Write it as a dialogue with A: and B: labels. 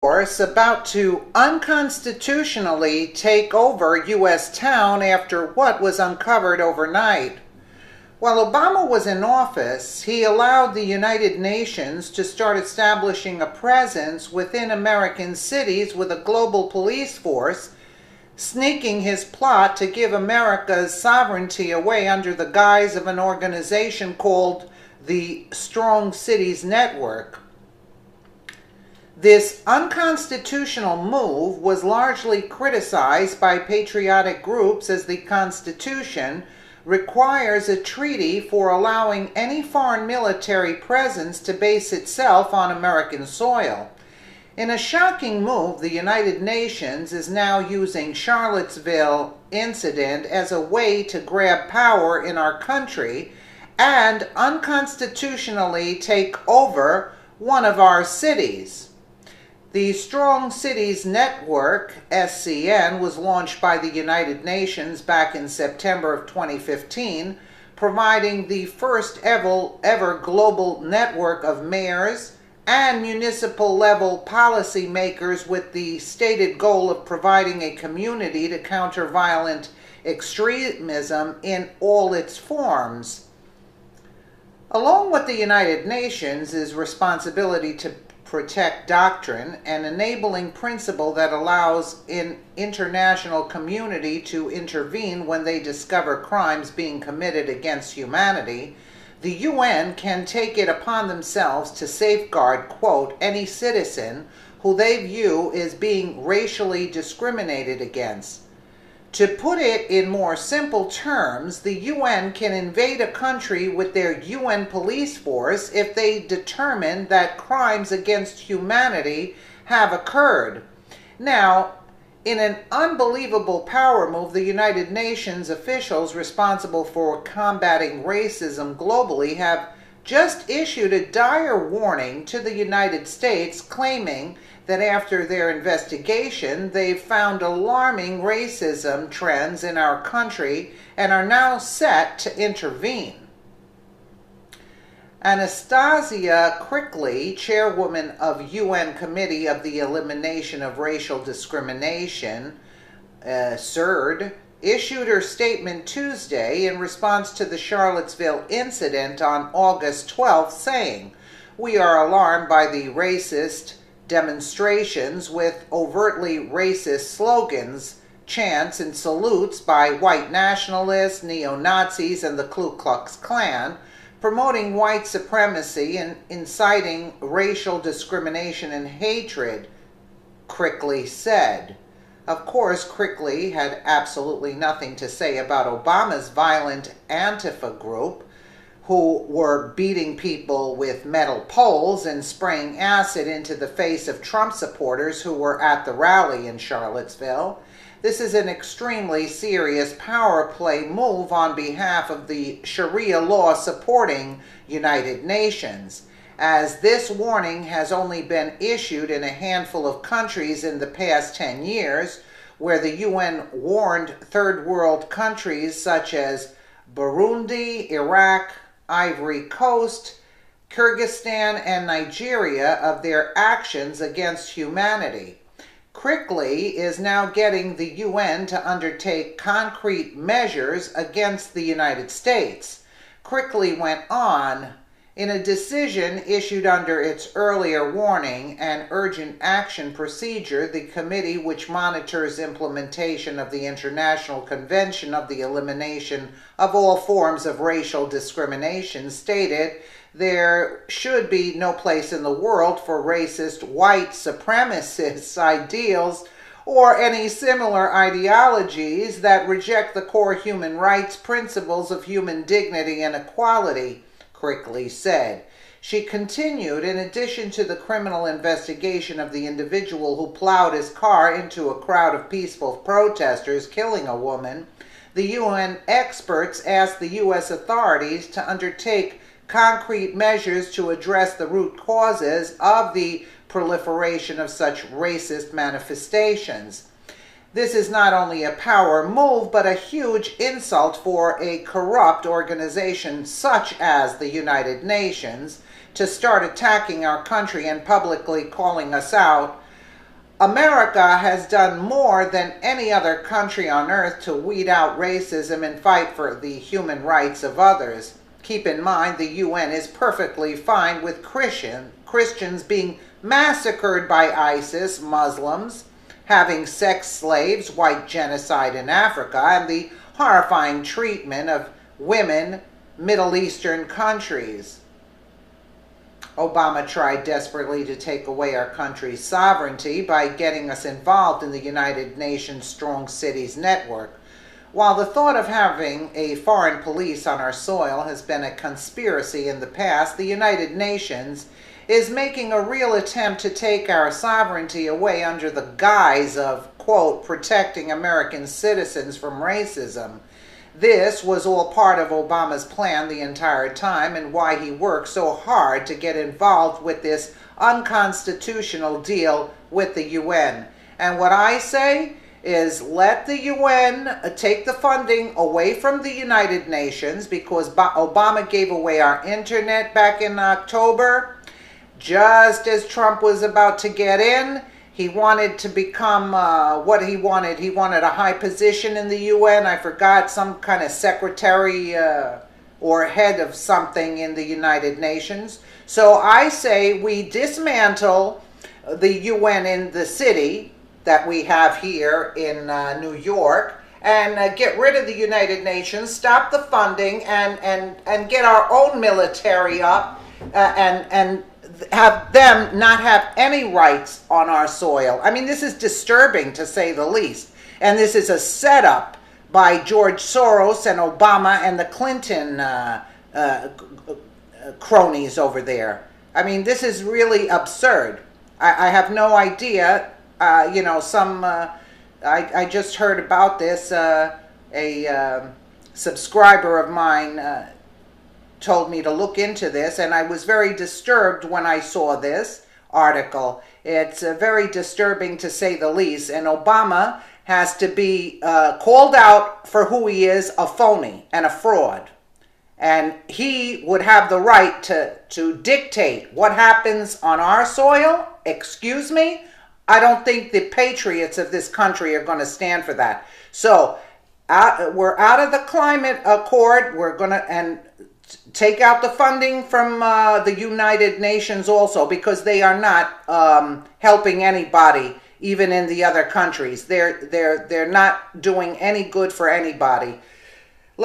A: Force about to unconstitutionally take over U.S. town after what was uncovered overnight. While Obama was in office, he allowed the United Nations to start establishing a presence within American cities with a global police force, sneaking his plot to give America's sovereignty away under the guise of an organization called the Strong Cities Network. This unconstitutional move was largely criticized by patriotic groups as the Constitution requires a treaty for allowing any foreign military presence to base itself on American soil. In a shocking move, the United Nations is now using Charlottesville incident as a way to grab power in our country and unconstitutionally take over one of our cities. The Strong Cities Network, SCN, was launched by the United Nations back in September of 2015, providing the first ever global network of mayors and municipal level policymakers with the stated goal of providing a community to counter violent extremism in all its forms. Along with the United Nations is responsibility to protect doctrine, an enabling principle that allows an international community to intervene when they discover crimes being committed against humanity. The UN can take it upon themselves to safeguard, quote, any citizen who they view as being racially discriminated against. To put it in more simple terms, the UN can invade a country with their UN police force if they determine that crimes against humanity have occurred. Now, in an unbelievable power move, the United Nations officials responsible for combating racism globally have just issued a dire warning to the United States, claiming that after their investigation, they've found alarming racism trends in our country and are now set to intervene. Anastasia Crickley, chairwoman of UN Committee of the Elimination of Racial Discrimination, CERD, issued her statement Tuesday in response to the Charlottesville incident on August 12th, saying, "We are alarmed by the racist demonstrations with overtly racist slogans, chants, and salutes by white nationalists, neo-Nazis, and the Ku Klux Klan, promoting white supremacy and inciting racial discrimination and hatred," Crickley said. Of course, Crickley had absolutely nothing to say about Obama's violent Antifa group, who were beating people with metal poles and spraying acid into the face of Trump supporters who were at the rally in Charlottesville. This is an extremely serious power play move on behalf of the Sharia law supporting United Nations, as this warning has only been issued in a handful of countries in the past 10 years, where the UN warned third world countries such as Burundi, Iraq, Ivory Coast, Kyrgyzstan, and Nigeria of their actions against humanity. Crickley is now getting the UN to undertake concrete measures against the United States. Crickley went on, in a decision issued under its earlier warning and urgent action procedure, the committee which monitors implementation of the International Convention of the Elimination of All Forms of Racial Discrimination stated there should be no place in the world for racist white supremacist ideals or any similar ideologies that reject the core human rights principles of human dignity and equality, Crickley said. She continued, in addition to the criminal investigation of the individual who plowed his car into a crowd of peaceful protesters, killing a woman, the UN experts asked the U.S. authorities to undertake concrete measures to address the root causes of the proliferation of such racist manifestations. This is not only a power move, but a huge insult for a corrupt organization such as the United Nations to start attacking our country and publicly calling us out America has done more than any other country on earth to weed out racism and fight for the human rights of others. Keep in mind, the UN is perfectly fine with Christians being massacred by ISIS, Muslims, having sex slaves, white genocide in Africa, and the horrifying treatment of women, Middle Eastern countries. Obama tried desperately to take away our country's sovereignty by getting us involved in the United Nations Strong Cities Network. While the thought of having a foreign police on our soil has been a conspiracy in the past, the United Nations is making a real attempt to take our sovereignty away under the guise of, quote, protecting American citizens from racism. This was all part of Obama's plan the entire time and why he worked so hard to get involved with this unconstitutional deal with the UN. And what I say is let the UN take the funding away from the United Nations, because Obama gave away our internet back in October. Just as Trump was about to get in, he wanted to become what he wanted. He wanted a high position in the UN. I forgot, some kind of secretary or head of something in the United Nations. So I say we dismantle the UN in the city that we have here in New York, and get rid of the United Nations, stop the funding, and get our own military up, and have them not have any rights on our soil. I mean, this is disturbing, to say the least. And this is a setup by George Soros and Obama and the Clinton cronies over there. I mean, this is really absurd. I have no idea. I just heard about this. A subscriber of mine told me to look into this, and I was very disturbed when I saw this article. It's very disturbing, to say the least, and Obama has to be called out for who he is, a phony and a fraud. And he would have the right to dictate what happens on our soil. Excuse me? I don't think the patriots of this country are going to stand for that. So we're out of the climate accord. We're going to take out the funding from the United Nations also, because they are not helping anybody, even in the other countries. They're not doing any good for anybody.